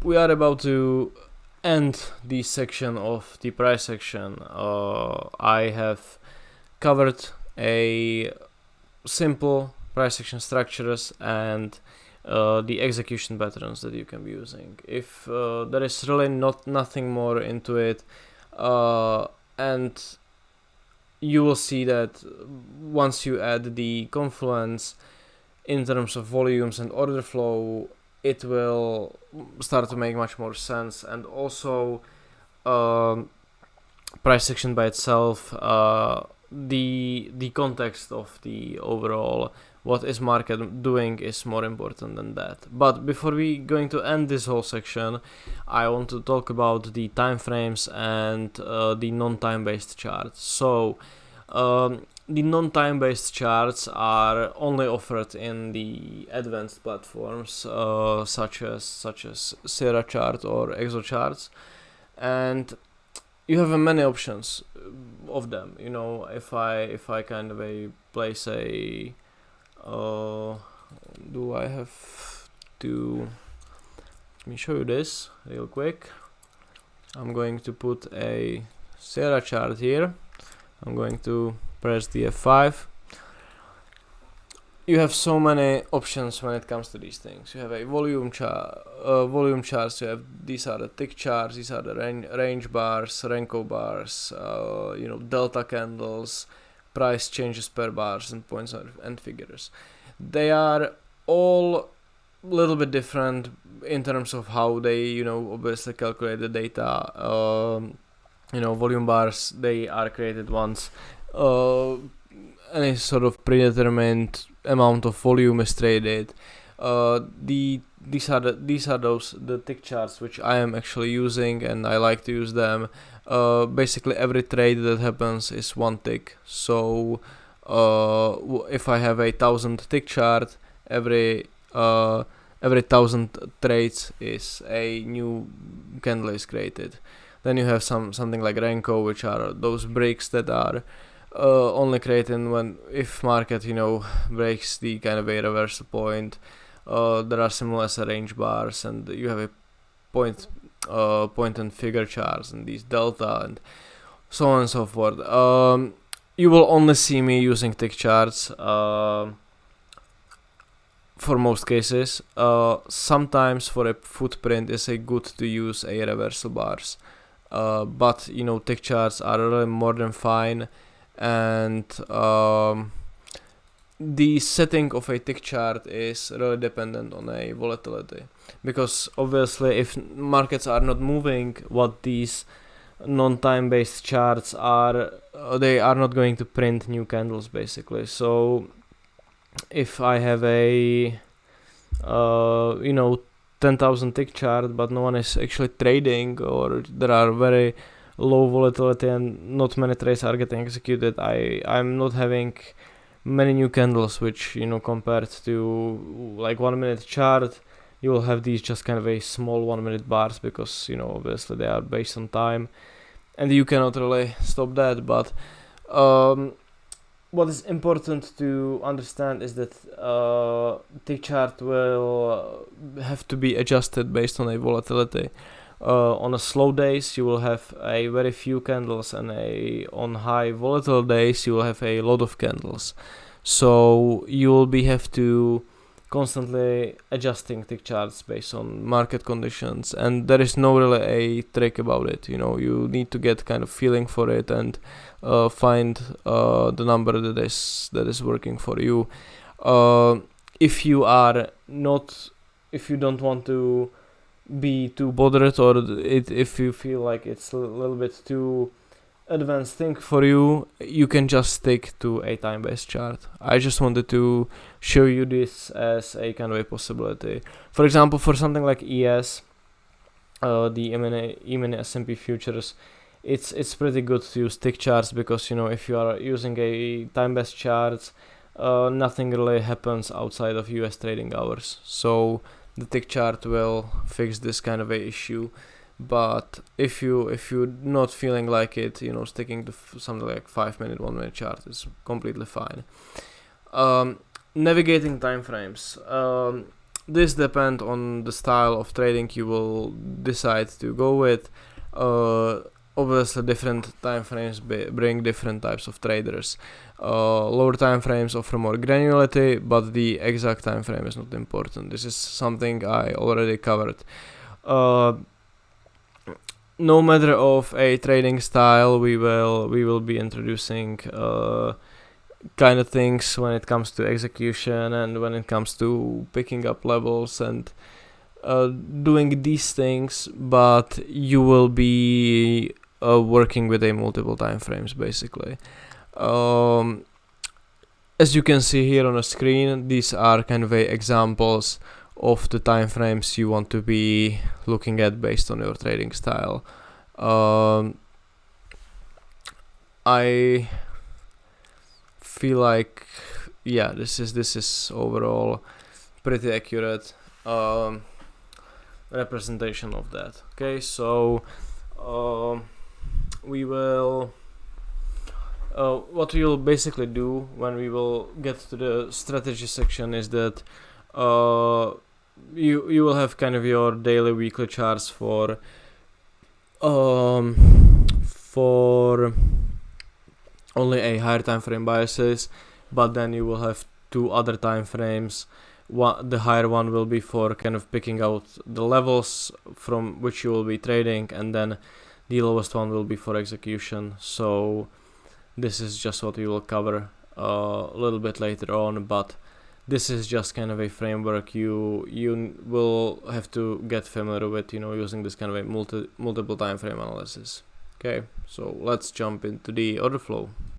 we are about to end this section of the price section. I have covered a simple price action structures and the execution patterns that you can be using. If there is really nothing more into it, and you will see that once you add the confluence in terms of volumes and order flow, it will start to make much more sense. And also price action by itself, the context of the overall what is market doing is more important than that. But before we going to end this whole section, I want to talk about the time frames and the non-time based charts. So the non-time based charts are only offered in the advanced platforms such as Sierra chart or Exo charts, and you have many options of them. You know, if I kind of place a do I have to, let me show you this real quick. I'm going to put a Sierra chart here. I'm going to press the F5. You have so many options when it comes to these things. You have a volume charts. You have, these are the tick charts. These are the range bars, Renko bars. Delta candles, price changes per bars, and points and figures. They are all a little bit different in terms of how they, obviously calculate the data. Volume bars, they are created once any sort of predetermined amount of volume is traded. These are the tick charts which I am actually using, and I like to use them. Basically every trade that happens is one tick. So if I have 1,000 tick chart, every 1,000 trades is a new candle is created. Then you have something like Renko, which are those breaks that are only created if market breaks the kind of a reversal point. There are similar as range bars, and you have a point and figure charts, and these delta and so on and so forth. You will only see me using tick charts for most cases. Sometimes for a footprint it's good to use a reversal bars, but tick charts are really more than fine. And the setting of a tick chart is really dependent on a volatility, because obviously if markets are not moving, what these non-time based charts are, they are not going to print new candles basically. So if I have a 10,000 tick chart but no one is actually trading, or there are very low volatility and not many trades are getting executed, I'm not having many new candles, which compared to like 1 minute chart, you will have these just kind of a small 1 minute bars, because obviously they are based on time and you cannot really stop that. But what is important to understand is that tick chart will have to be adjusted based on a volatility. On a slow days you will have a very few candles, and on high volatile days you will have a lot of candles. So you will have to constantly adjusting tick charts based on market conditions, and there is no really a trick about it. You need to get kind of feeling for it and find the number that is working for you. If you don't want to be too bothered, or if you feel like it's a little bit too advanced thing for you, you can just stick to a time-based chart. I just wanted to show you this as a kind of a possibility. For example, for something like ES, the E-mini S&P futures, it's pretty good to use tick charts, because if you are using a time-based chart, nothing really happens outside of US trading hours. So the tick chart will fix this kind of a issue. But if you're not feeling like it, sticking to something like 5 minute, 1 minute chart is completely fine. Navigating time frames. this depends on the style of trading you will decide to go with. Obviously different time frames bring different types of traders. Lower time frames offer more granularity, but the exact time frame is not important. This is something I already covered. No matter of a trading style, we will be introducing kind of things when it comes to execution and when it comes to picking up levels and doing these things, but you will be working with a multiple time frames basically. As you can see here on the screen, these are kind of examples of the time frames you want to be looking at based on your trading style. I feel like, yeah, this is overall pretty accurate representation of that. Okay, so we will what we will basically do when we will get to the strategy section is that you will have kind of your daily, weekly charts for only a higher time frame biases, but then you will have two other time frames. The higher one will be for kind of picking out the levels from which you will be trading, and then the lowest one will be for execution. So this is just what we will cover a little bit later on, but this is just kind of a framework you will have to get familiar with, using this kind of a multiple time frame analysis. Okay, so let's jump into the order flow.